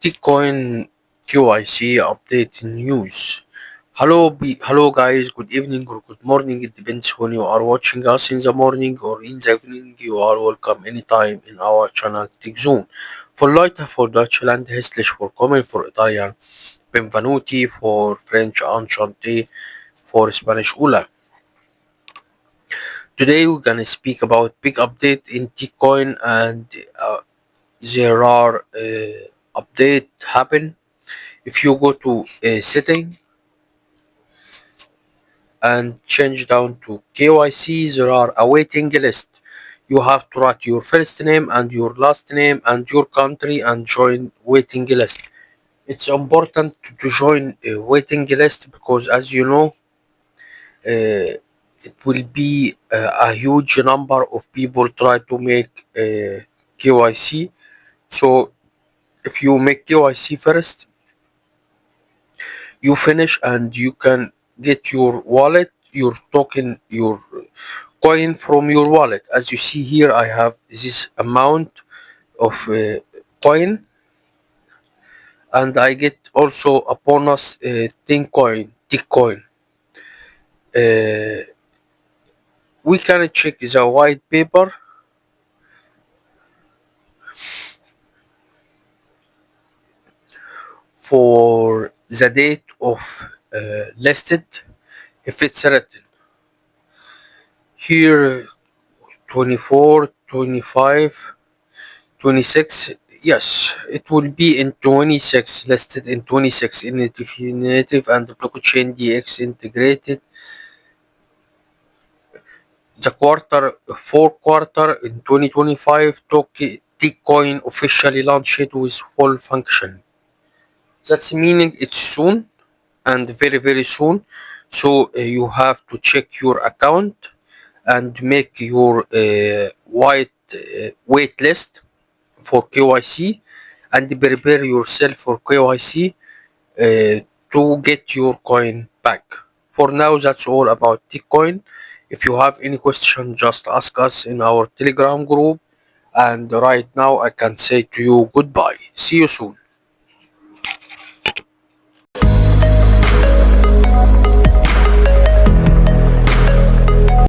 Tikcoin KYC update news. Hello guys, good evening or good morning. It depends when you are watching us in the morning or in the evening. You are welcome anytime in our channel TechZone. For Leute for Deutschland, herzlich willkommen. For Italian, benvenuti. For French, enchanté. For Spanish, hola. Today we're gonna speak about big update in Tikcoin and there are update happen. If you go to setting and change down to KYC, there are a waiting list. You have to write your first name and your last name and your country and join waiting list. It's important to join a waiting list because, as you know, it will be a huge number of people try to make KYC. So if you make KYC first, you finish and you can get your wallet, your token, your coin from your wallet. As you see here, I have this amount of coin, and I get also a bonus 10 coin, Tikcoin. uh, we can check the white paper for the date of listed. If it's written here 24, 25, 26, yes, it will be in 26, listed in 26 in native and blockchain DX integrated. The fourth quarter in 2025, Tikcoin officially launched with full function. That's meaning it's soon and very very soon. So you have to check your account and make your wait list for KYC and prepare yourself for KYC to get your coin back. For now, that's all about Tikcoin. If you have any question, just ask us in our Telegram group. And right now, I can say to you goodbye. See you soon.